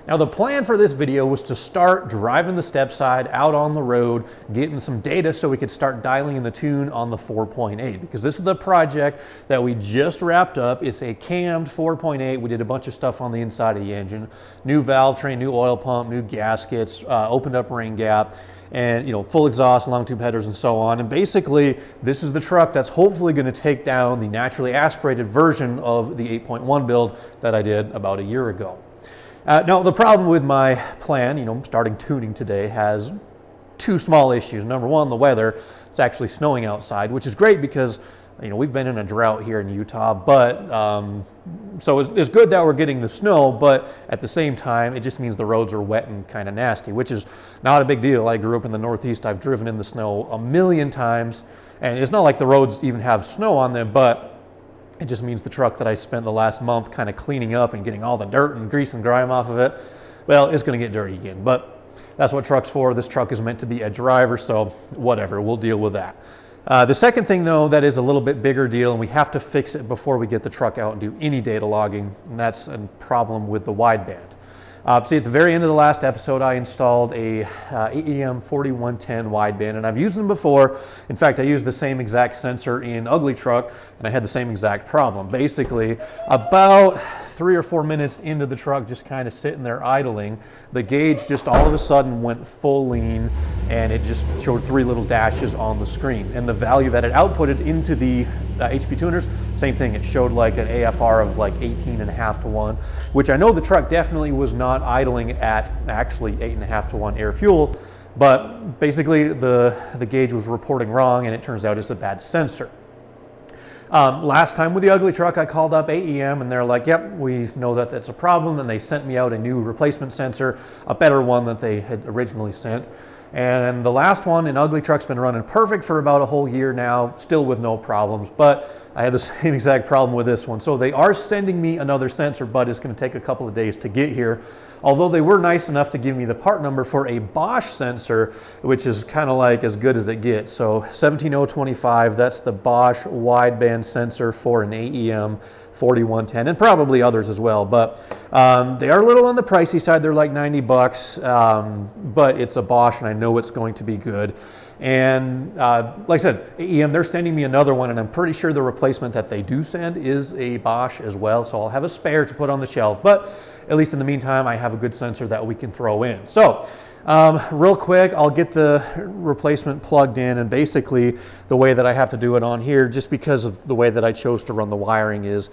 Now the plan for this video was to start driving the step side out on the road, getting some data so we could start dialing in the tune on the 4.8, because this is the project that we just wrapped up. It's a cammed 4.8. We did a bunch of stuff on the inside of the engine, new valve train, new oil pump, new gaskets, opened up rain gap, and full exhaust, long tube headers, and so on. And basically this is the truck that's hopefully going to take down the naturally aspirated version of the 8.1 build that I did about a year ago. Now the problem with my plan, starting tuning today, has two small issues. Number one, the weather. It's actually snowing outside, which is great because we've been in a drought here in Utah, but so it's good that we're getting the snow, but at the same time, it just means the roads are wet and kind of nasty, which is not a big deal. I grew up in the Northeast. I've driven in the snow a million times, and it's not like the roads even have snow on them, but it just means the truck that I spent the last month kind of cleaning up and getting all the dirt and grease and grime off of it, well, it's going to get dirty again. But that's what truck's for. This truck is meant to be a driver, so whatever, we'll deal with that. The second thing, though, that is a little bit bigger deal, and we have to fix it before we get the truck out and do any data logging, and that's a problem with the wideband. See, at the very end of the last episode, I installed a AEM 4110 wideband, and I've used them before. In fact, I used the same exact sensor in Ugly Truck, and I had the same exact problem. Basically, about 3 or 4 minutes into the truck, just kind of sitting there idling, the gauge just all of a sudden went full lean, and it just showed 3 little dashes on the screen. And the value that it outputted into the HP tuners, same thing. It showed like an AFR of like 18.5 to 1, which I know the truck definitely was not idling at actually 8.5 to 1 air fuel, but basically the gauge was reporting wrong, and it turns out it's a bad sensor. Last time with the Ugly Truck, I called up AEM, and they're like, yep, we know that that's a problem, and they sent me out a new replacement sensor, a better one that they had originally sent. And the last one in Ugly Truck's been running perfect for about a whole year now, still with no problems, but I had the same exact problem with this one. So they are sending me another sensor, but it's going to take a couple of days to get here. Although they were nice enough to give me the part number for a Bosch sensor, which is kind of like as good as it gets. So 17025, that's the Bosch wideband sensor for an AEM 4110, and probably others as well. But they are a little on the pricey side. They're like 90 bucks, but it's a Bosch, and I know it's going to be good. And like I said, AEM, they're sending me another one, and I'm pretty sure the replacement that they do send is a Bosch as well. So I'll have a spare to put on the shelf. But at least in the meantime, I have a good sensor that we can throw in. So real quick, I'll get the replacement plugged in, and basically the way that I have to do it on here, just because of the way that I chose to run the wiring, is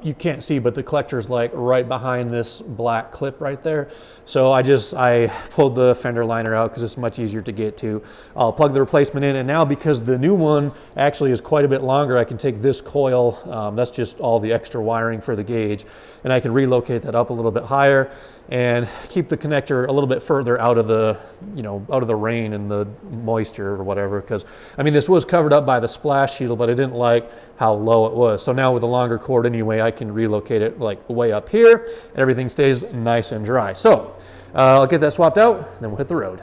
you can't see, but the collector is like right behind this black clip right there. So I pulled the fender liner out because it's much easier to get to. I'll plug the replacement in, and now because the new one actually is quite a bit longer, I can take this coil, that's just all the extra wiring for the gauge, and I can relocate that up a little bit higher and keep the connector a little bit further out of the, out of the rain and the moisture or whatever, because I mean, this was covered up by the splash shield, but I didn't like how low it was. So now with a longer cord anyway, I can relocate it like way up here, and everything stays nice and dry. So I'll get that swapped out, then we'll hit the road.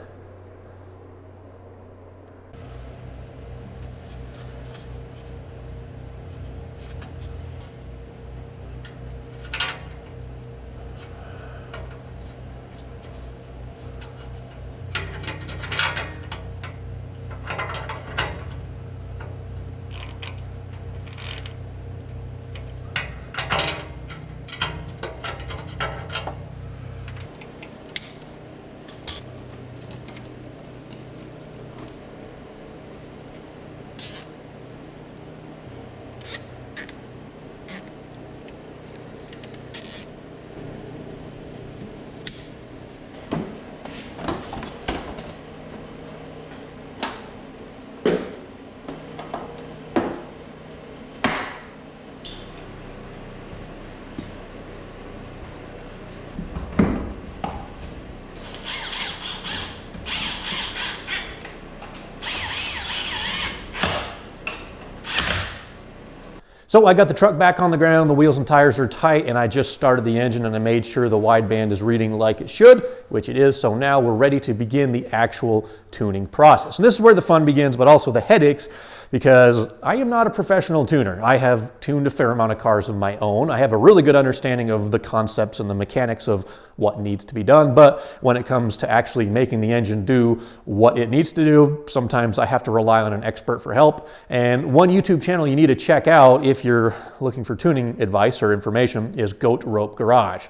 So I got the truck back on the ground, the wheels and tires are tight, and I just started the engine, and I made sure the wideband is reading like it should, which it is. So now we're ready to begin the actual tuning process. And this is where the fun begins, but also the headaches, because I am not a professional tuner. I have tuned a fair amount of cars of my own. I have a really good understanding of the concepts and the mechanics of what needs to be done, but when it comes to actually making the engine do what it needs to do, sometimes I have to rely on an expert for help. And one YouTube channel you need to check out if you're looking for tuning advice or information is Goat Rope Garage.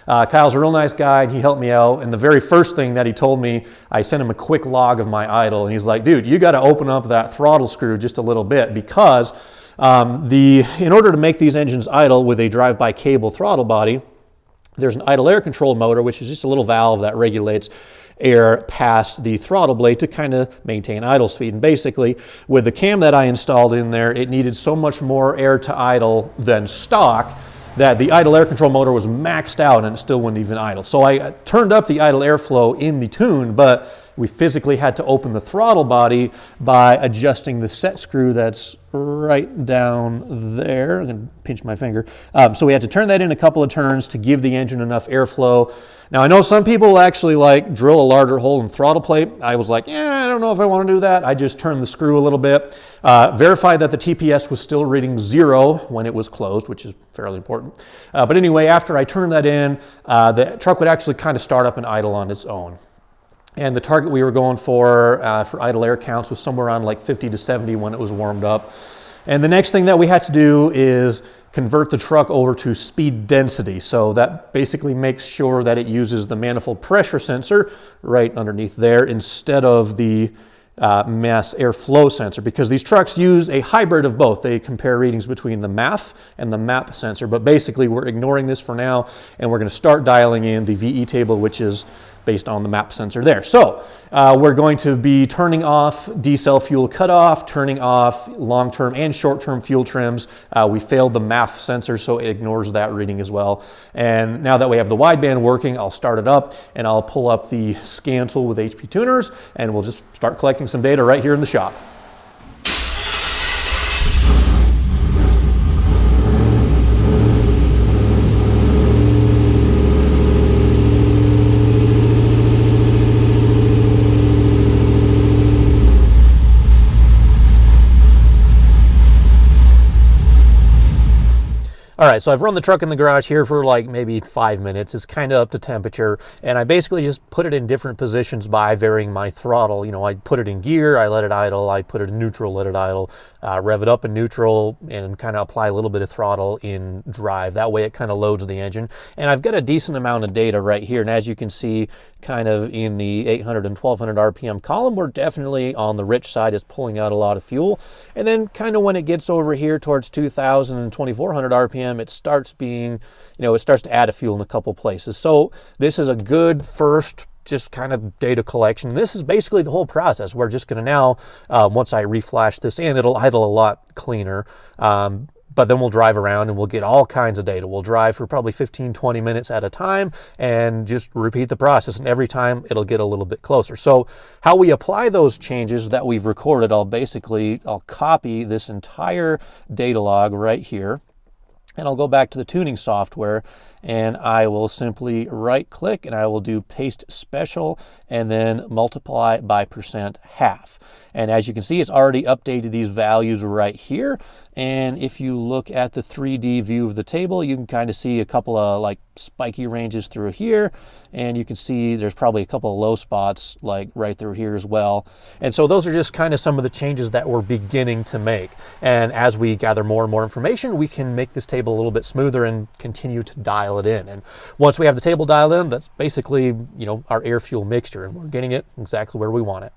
Kyle's a real nice guy, and he helped me out. And the very first thing that he told me, I sent him a quick log of my idle, and he's like, dude, you got to open up that throttle screw just a little bit, because in order to make these engines idle with a drive-by cable throttle body, there's an idle air control motor, which is just a little valve that regulates air past the throttle blade to kind of maintain idle speed. And basically, with the cam that I installed in there, it needed so much more air to idle than stock that the idle air control motor was maxed out and it still wouldn't even idle. So I turned up the idle airflow in the tune, but we physically had to open the throttle body by adjusting the set screw that's right down there. I'm going to pinch my finger. So we had to turn that in a couple of turns to give the engine enough airflow. Now, I know some people actually like drill a larger hole in the throttle plate. I was like, yeah, I don't know if I want to do that. I just turned the screw a little bit, verified that the TPS was still reading 0 when it was closed, which is fairly important. But anyway, after I turned that in, the truck would actually kind of start up and idle on its own. And the target we were going for idle air counts was somewhere around like 50 to 70 when it was warmed up. And the next thing that we had to do is convert the truck over to speed density. So that basically makes sure that it uses the manifold pressure sensor right underneath there instead of the mass airflow sensor, because these trucks use a hybrid of both. They compare readings between the MAF and the MAP sensor, but basically we're ignoring this for now, and we're going to start dialing in the VE table, which is based on the MAP sensor there. So we're going to be turning off diesel fuel cutoff, turning off long-term and short-term fuel trims. We failed the MAF sensor, so it ignores that reading as well. And now that we have the wideband working, I'll start it up and I'll pull up the scan tool with HP tuners, and we'll just start collecting some data right here in the shop. All right, so I've run the truck in the garage here for like maybe 5 minutes. It's kind of up to temperature, and I basically just put it in different positions by varying my throttle. You know, I put it in gear, I let it idle, I put it in neutral, let it idle, rev it up in neutral, and kind of apply a little bit of throttle in drive. That way it kind of loads the engine. And I've got a decent amount of data right here, and as you can see, kind of in the 800 and 1200 RPM column, we're definitely on the rich side. It's pulling out a lot of fuel. And then kind of when it gets over here towards 2000 and 2400 RPM, it starts being, you know, it starts to add a fuel in a couple places. So this is a good first just kind of data collection. This is basically the whole process. We're just going to now, once I reflash this in, it'll idle a lot cleaner. But then we'll drive around and we'll get all kinds of data. We'll drive for probably 15, 20 minutes at a time and just repeat the process. And every time it'll get a little bit closer. So how we apply those changes that we've recorded, I'll copy this entire data log right here. And I'll go back to the tuning software, and I will simply right click and I will do paste special and then multiply by %half. And as you can see, it's already updated these values right here. And if you look at the 3D view of the table, you can kind of see a couple of like spiky ranges through here. And you can see there's probably a couple of low spots like right through here as well. And so those are just kind of some of the changes that we're beginning to make. And as we gather more and more information, we can make this table a little bit smoother and continue to dial it in. And once we have the table dialed in, that's basically, you know, our air fuel mixture, and we're getting it exactly where we want it.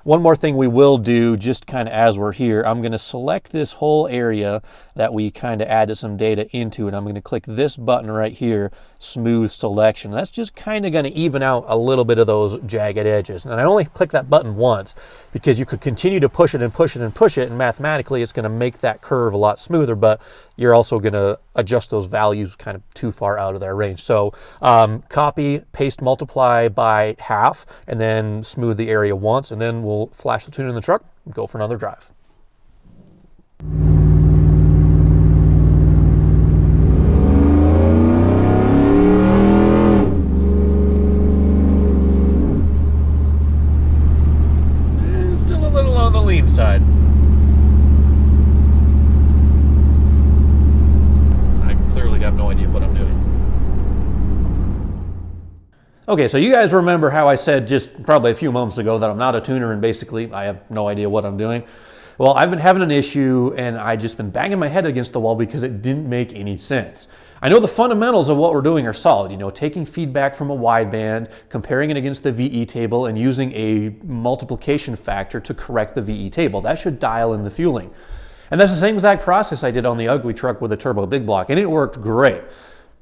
One more thing we will do, just kind of as we're here, I'm going to select this whole area that we kind of added some data into, and I'm going to click this button right here, smooth selection. That's just kind of going to even out a little bit of those jagged edges. And I only click that button once because you could continue to push it and push it and push it, and mathematically it's going to make that curve a lot smoother, but you're also going to adjust those values kind of too far out of their range. So copy, paste, multiply by half, and then smooth the area once, and then we'll flash the tuner in the truck and go for another drive. Okay, so you guys remember how I said just probably a few moments ago that I'm not a tuner and basically I have no idea what I'm doing? Well, I've been having an issue and I just been banging my head against the wall because it didn't make any sense. I know the fundamentals of what we're doing are solid, you know, taking feedback from a wideband, comparing it against the VE table and using a multiplication factor to correct the VE table. That should dial in the fueling. And that's the same exact process I did on the ugly truck with a turbo big block, and it worked great.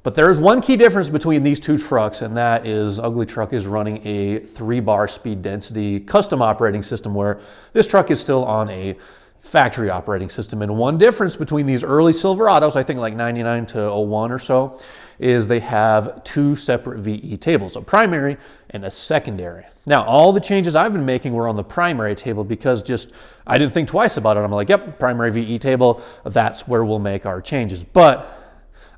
But there's one key difference between these two trucks, and that is ugly truck is running a 3-bar speed density custom operating system, where this truck is still on a factory operating system. And one difference between these early Silverados, I think like 99 to 01 or so, is they have 2 separate VE tables, a primary and a secondary. Now, all the changes I've been making were on the primary table because I didn't think twice about it. I'm like, yep, primary VE table, that's where we'll make our changes. But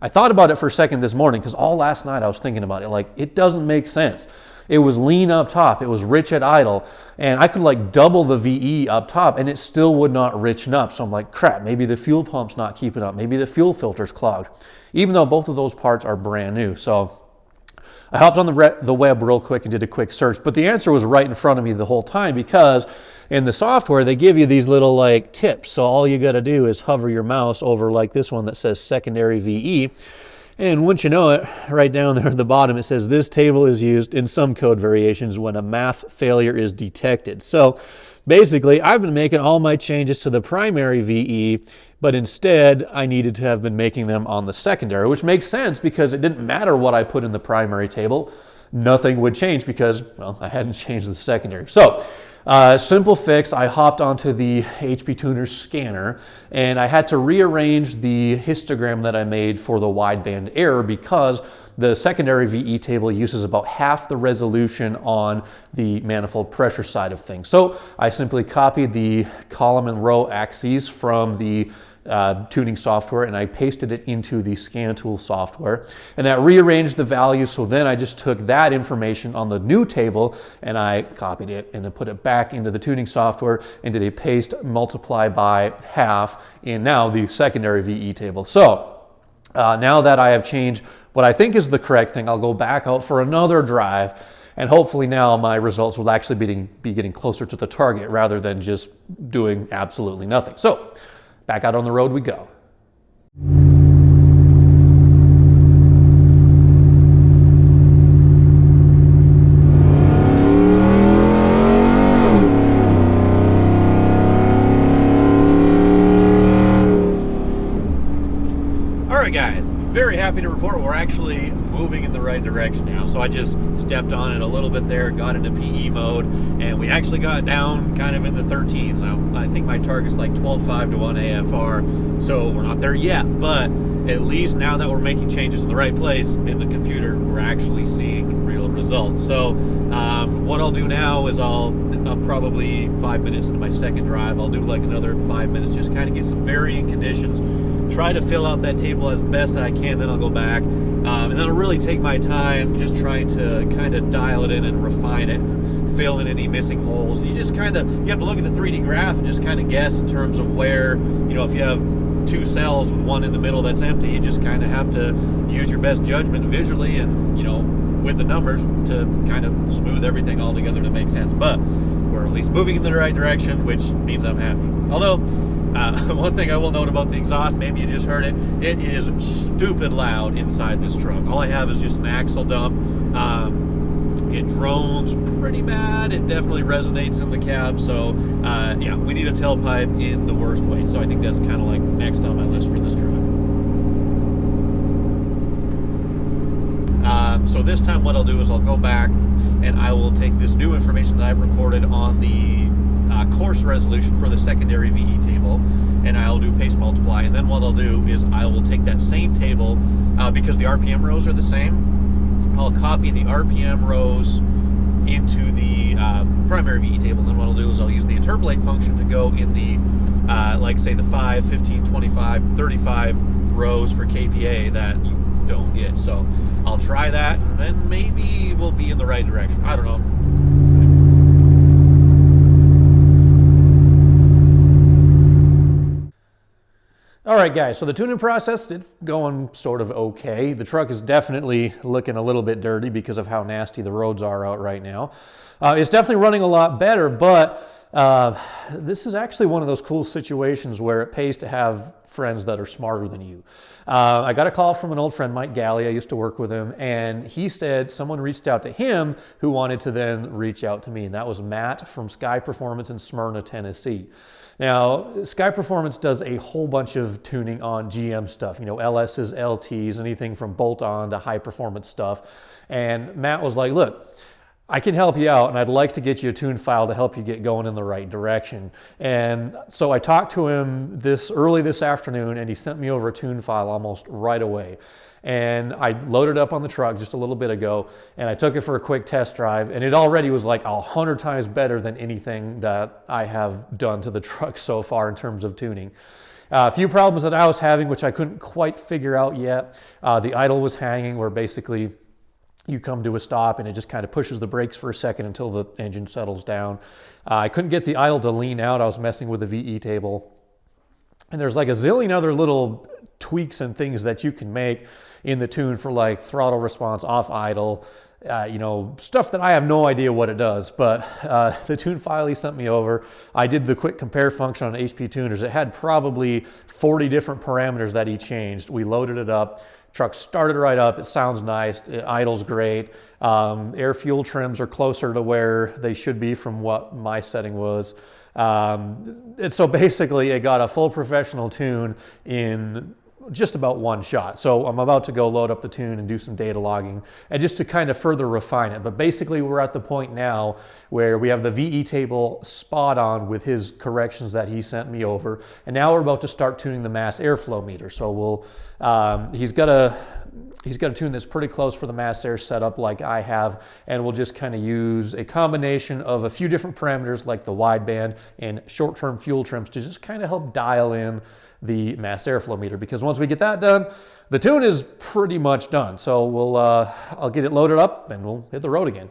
I thought about it for a second this morning because all last night I was thinking about it. Like, it doesn't make sense. It was lean up top, it was rich at idle, and I could like double the VE up top and it still would not richen up. So I'm like, crap, maybe the fuel pump's not keeping up. Maybe the fuel filter's clogged, even though both of those parts are brand new. So I hopped on the web real quick and did a quick search, but the answer was right in front of me the whole time because in the software, they give you these little like tips. So all you got to do is hover your mouse over like this one that says secondary VE. And once you know it, right down there at the bottom, it says this table is used in some code variations when a math failure is detected. So basically, I've been making all my changes to the primary VE, but instead I needed to have been making them on the secondary, which makes sense because it didn't matter what I put in the primary table. Nothing would change because, well, I hadn't changed the secondary. So simple fix, I hopped onto the HP Tuner scanner and I had to rearrange the histogram that I made for the wideband error because the secondary VE table uses about half the resolution on the manifold pressure side of things. So I simply copied the column and row axes from the tuning software and I pasted it into the scan tool software, and that rearranged the values. So then I just took that information on the new table and I copied it and then put it back into the tuning software and did a paste multiply by half in now the secondary VE table. So now that I have changed what I think is the correct thing, I'll go back out for another drive and hopefully now my results will actually be getting closer to the target rather than just doing absolutely nothing. So back out on the road we go. All right, guys, very happy to report we're actually moving in the right direction now. So I just stepped on it a little bit there, got into PE mode, and we actually got down kind of in the 13s. Now, I think my target's like 12.5 to 1 AFR, so we're not there yet, but at least now that we're making changes in the right place in the computer, we're actually seeing real results. So what I'll do now is I'll probably 5 minutes into my second drive, I'll do like another 5 minutes, just kind of get some varying conditions, try to fill out that table as best I can, then I'll go back. And then I'll really take my time just trying to kind of dial it in and refine it, fill in any missing holes. You just kind of, you have to look at the 3D graph and just kind of guess in terms of where, you know, if you have 2 cells with one in the middle that's empty, you just kind of have to use your best judgment visually and, you know, with the numbers to kind of smooth everything all together to make sense. But we're at least moving in the right direction, which means I'm happy. Although, one thing I will note about the exhaust, maybe you just heard it, it is stupid loud inside this truck. All I have is just an axle dump. It drones pretty bad. It definitely resonates in the cab. So yeah, we need a tailpipe in the worst way. So I think that's kind of like next on my list for this truck. So this time what I'll do is I'll go back and I will take this new information that I've recorded on the course resolution for the secondary VE table, and I'll do paste multiply, and then what I'll do is I will take that same table, because the RPM rows are the same, I'll copy the RPM rows into the primary VE table, and then what I'll do is I'll use the interpolate function to go in the, like say the 5, 15, 25, 35 rows for KPA that you don't get. So I'll try that, and then maybe we'll be in the right direction. I don't know. All right, guys, so the tuning process, it's going sort of okay. The truck is definitely looking a little bit dirty because of how nasty the roads are out right now. It's definitely running a lot better, but this is actually one of those cool situations where it pays to have friends that are smarter than you. I got a call from an old friend, Mike Galley. I used to work with him, and he said someone reached out to him who wanted to then reach out to me, and that was Matt from Sky Performance in Smyrna, Tennessee. Now, Sky Performance does a whole bunch of tuning on GM stuff, you know, LS's, LTs, anything from bolt-on to high-performance stuff. And Matt was like, look, I can help you out, and I'd like to get you a tune file to help you get going in the right direction. And so I talked to him early this afternoon, and he sent me over a tune file almost right away. And I loaded up on the truck just a little bit ago, and I took it for a quick test drive, and it already was like 100 times better than anything that I have done to the truck so far in terms of tuning. A few problems that I was having, which I couldn't quite figure out yet. The idle was hanging, where basically you come to a stop and it just kind of pushes the brakes for a second until the engine settles down. I couldn't get the idle to lean out. I was messing with the VE table. And there's like a zillion other little tweaks and things that you can make in the tune for like throttle response, off idle, you know, stuff that I have no idea what it does. But the tune file he sent me over, I did the quick compare function on HP tuners. It had probably 40 different parameters that he changed. We loaded it up. Truck started right up. It sounds nice. It idles great. Air fuel trims are closer to where they should be from what my setting was. So basically it got a full professional tune in just about one shot. So I'm about to go load up the tune and do some data logging, and just to kind of further refine it. But basically we're at the point now where we have the VE table spot on with his corrections that he sent me over. And now we're about to start tuning the mass airflow meter. So he's got a tune that's pretty close for the mass air setup like I have, and we'll just kind of use a combination of a few different parameters like the wideband and short-term fuel trims to just kind of help dial in the mass airflow meter, because once we get that done, the tune is pretty much done. So I'll get it loaded up and we'll hit the road again.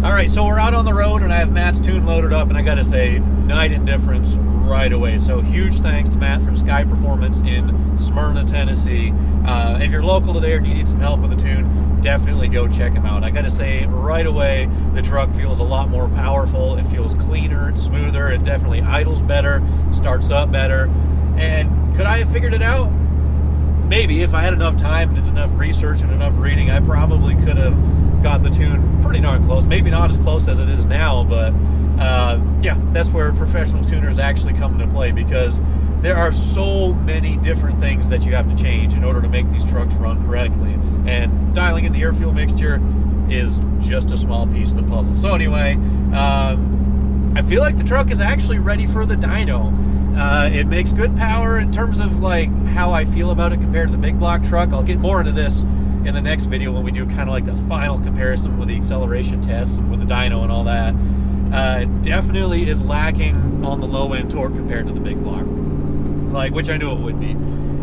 All right, so we're out on the road and I have Matt's tune loaded up, and I gotta say, night and difference right away. So huge thanks to Matt from Sky Performance in Smyrna, Tennessee. If you're local to there and you need some help with the tune, definitely go check him out. I gotta say, right away, the truck feels a lot more powerful. It feels cleaner and smoother. It definitely idles better, starts up better. And could I have figured it out? Maybe. If I had enough time, did enough research and enough reading, I probably could have got the tune pretty darn close. Maybe not as close as it is now, but yeah, that's where professional tuners actually come into play, because there are so many different things that you have to change in order to make these trucks run correctly. And dialing in the air fuel mixture is just a small piece of the puzzle. So anyway, I feel like the truck is actually ready for the dyno. It makes good power. In terms of like how I feel about it compared to the big block truck, I'll get more into this in the next video when we do kind of like the final comparison with the acceleration tests and with the dyno and all that. Definitely is lacking on the low end torque compared to the big block, like, which I knew it would be.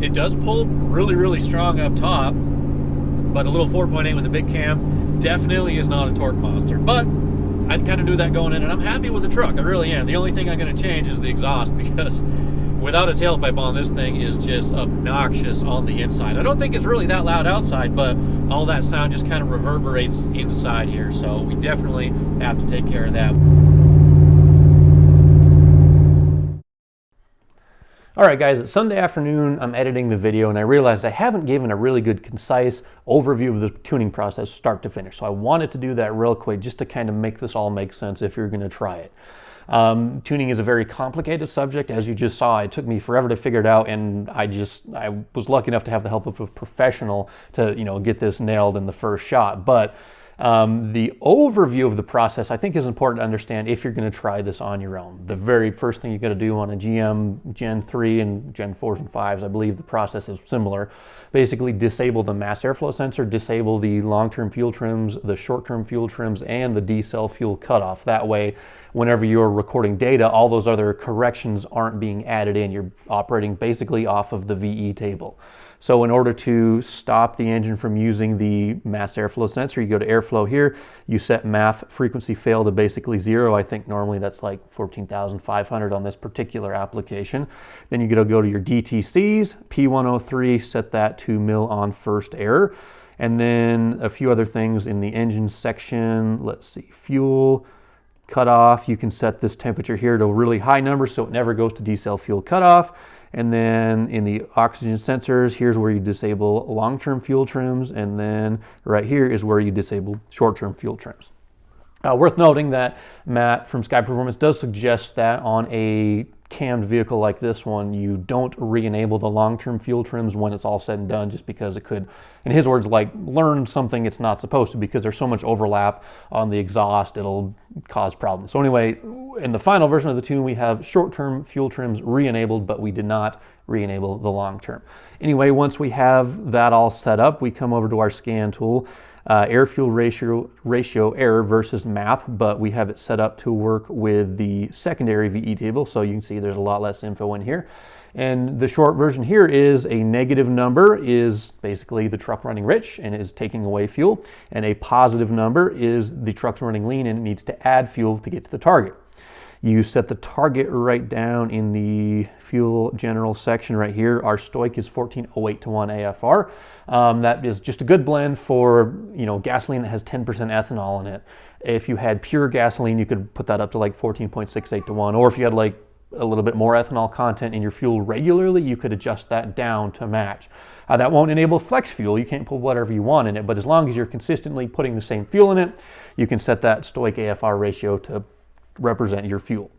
It does pull really, really strong up top, but a little 4.8 with a big cam definitely is not a torque monster. But I kind of knew that going in, and I'm happy with the truck. I really am. The only thing I'm going to change is the exhaust, because without a tailpipe on, this thing is just obnoxious on the inside. I don't think it's really that loud outside, but all that sound just kind of reverberates inside here. So we definitely have to take care of that. All right, guys, it's Sunday afternoon. I'm editing the video, and I realized I haven't given a really good, concise overview of the tuning process start to finish. So I wanted to do that real quick just to kind of make this all make sense if you're going to try it. Tuning is a very complicated subject. As you just saw, it took me forever to figure it out, and I was lucky enough to have the help of a professional to, you know, get this nailed in the first shot. But the overview of the process, I think, is important to understand if you're going to try this on your own. The very first thing you got to do on a GM Gen 3 and Gen 4s and 5s, I believe the process is similar. Basically disable the mass airflow sensor, disable the long-term fuel trims, the short-term fuel trims, and the D-cell fuel cutoff. That way, whenever you're recording data, all those other corrections aren't being added in. You're operating basically off of the VE table. So in order to stop the engine from using the mass airflow sensor, you go to airflow airflow here, you set MAF frequency fail to basically 0. I think normally that's like 14,500 on this particular application. Then you go to your DTCs, P103, set that to mil on first error. And then a few other things in the engine section. Let's see, fuel cutoff. You can set this temperature here to a really high number so it never goes to decel fuel cutoff. And then in the oxygen sensors, here's where you disable long-term fuel trims. And then right here is where you disable short-term fuel trims. Worth noting that Matt from Sky Performance does suggest that on a cammed vehicle like this one, you don't re-enable the long-term fuel trims when it's all said and done, just because it could, in his words, like learn something it's not supposed to, because there's so much overlap on the exhaust, it'll cause problems. So anyway, in the final version of the tune, we have short-term fuel trims re-enabled, but we did not re-enable the long-term. Anyway, once we have that all set up, we come over to our scan tool. Air-fuel ratio error versus MAP, but we have it set up to work with the secondary VE table, so you can see there's a lot less info in here. And the short version here is a negative number is basically the truck running rich and is taking away fuel, and a positive number is the truck's running lean and it needs to add fuel to get to the target. You set the target right down in the fuel general section right here. Our stoich is 1408 to 1 AFR. That is just a good blend for, you know, gasoline that has 10% ethanol in it. If you had pure gasoline, you could put that up to like 14.68 to 1. Or if you had like a little bit more ethanol content in your fuel regularly, you could adjust that down to match. That won't enable flex fuel. You can't put whatever you want in it, but as long as you're consistently putting the same fuel in it, you can set that stoich AFR ratio to represent your fuel.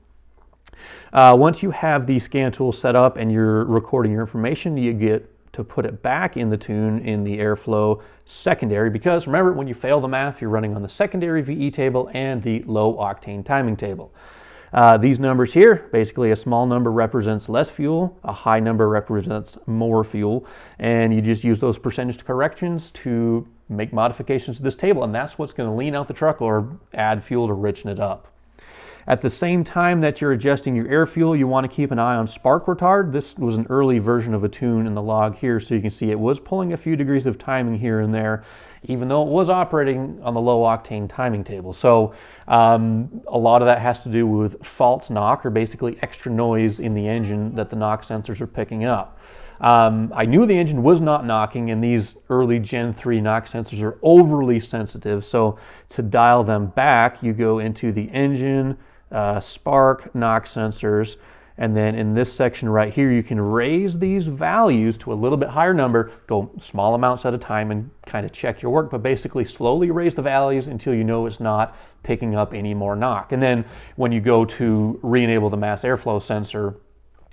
Once you have the scan tool set up and you're recording your information, you get to put it back in the tune in the airflow secondary, because remember, when you fail the MAF, you're running on the secondary VE table and the low octane timing table. These numbers here, basically a small number represents less fuel, a high number represents more fuel, and you just use those percentage corrections to make modifications to this table, and that's what's going to lean out the truck or add fuel to richen it up. At the same time that you're adjusting your air fuel, you want to keep an eye on spark retard. This was an early version of a tune in the log here, so you can see it was pulling a few degrees of timing here and there, even though it was operating on the low octane timing table. So a lot of that has to do with false knock, or basically extra noise in the engine that the knock sensors are picking up. I knew the engine was not knocking, and these early Gen 3 knock sensors are overly sensitive. So to dial them back, you go into the engine, spark, knock sensors, and then in this section right here, you can raise these values to a little bit higher number, go small amounts at a time and kind of check your work, but basically slowly raise the values until you know it's not picking up any more knock. And then when you go to re-enable the mass airflow sensor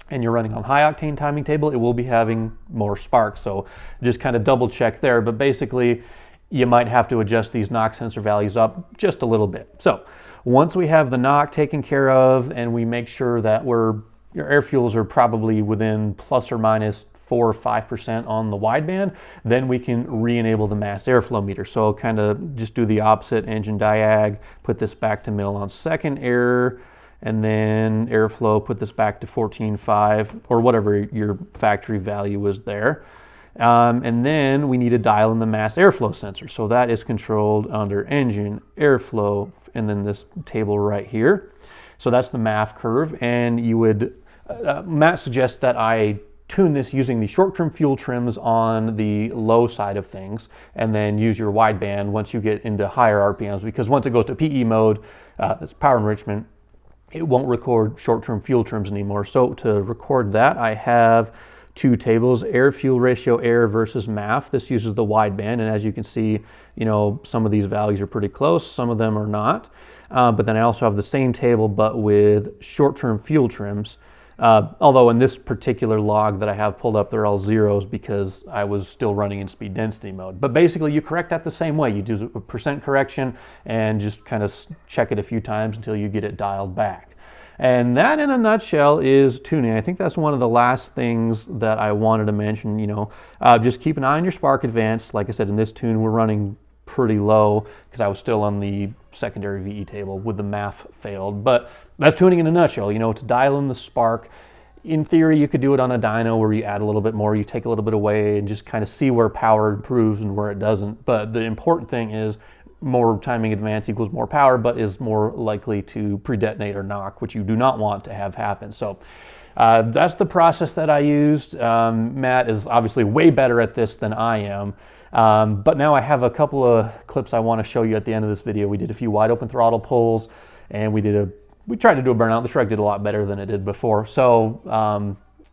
and you're running on high octane timing table, it will be having more sparks. So just kind of double check there, but basically you might have to adjust these knock sensor values up just a little bit. So once we have the knock taken care of and we make sure that your air fuels are probably within plus or minus 4 or 5% on the wideband, then we can re-enable the mass airflow meter. So kind of just do the opposite, engine diag, put this back to mil on second error, and then airflow, put this back to 14.5 or whatever your factory value was there. And then we need to dial in the mass airflow sensor. So that is controlled under engine, airflow, and then this table right here. So that's the MAF curve. And you would, Matt suggests that I tune this using the short-term fuel trims on the low side of things, and then use your wideband once you get into higher RPMs, because once it goes to PE mode, it's power enrichment, it won't record short-term fuel trims anymore. So to record that, I have two tables, air fuel ratio error versus MAF. This uses the wideband, and as you can see, you know, some of these values are pretty close, some of them are not. But then I also have the same table, but with short-term fuel trims. Although in this particular log that I have pulled up, they're all zeros because I was still running in speed density mode. But basically you correct that the same way. You do a percent correction and just kind of check it a few times until you get it dialed back. And that in a nutshell is tuning. I think that's one of the last things that I wanted to mention. You know, just keep an eye on your spark advance. Like I said, in this tune, we're running pretty low because I was still on the secondary VE table with the MAF failed. But that's tuning in a nutshell. You know, to dial in the spark, in theory, you could do it on a dyno where you add a little bit more, you take a little bit away, and just kind of see where power improves and where it doesn't. But the important thing is more timing advance equals more power, but is more likely to pre-detonate or knock, which you do not want to have happen. So that's the process that I used. Matt is obviously way better at this than I am. But now I have a couple of clips I want to show you at the end of this video. We did a few wide open throttle pulls, and we tried to do a burnout. The truck did a lot better than it did before. So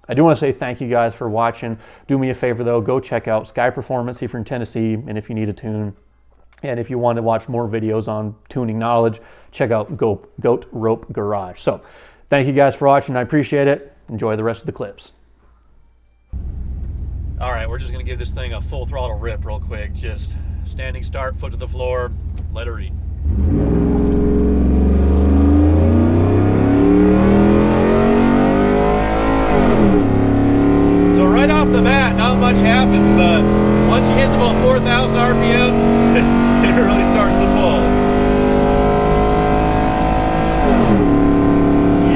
I do want to say thank you guys for watching. Do me a favor though, go check out Sky Performance if you're in Tennessee and if you need a tune. And if you want to watch more videos on tuning knowledge, check out Goat Rope Garage. So thank you guys for watching. I appreciate it. Enjoy the rest of the clips. All right, we're just going to give this thing a full throttle rip real quick. Just standing start, foot to the floor, let her eat. So right off the bat, not much happens, but once she hits about 4,000 RPM, it really starts to pull.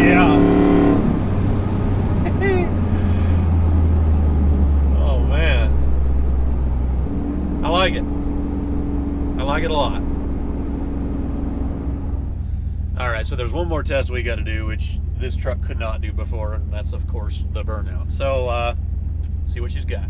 Yeah. Oh man. I like it. I like it a lot. Alright, so there's one more test we got to do, which this truck could not do before, and that's of course the burnout. So see what she's got.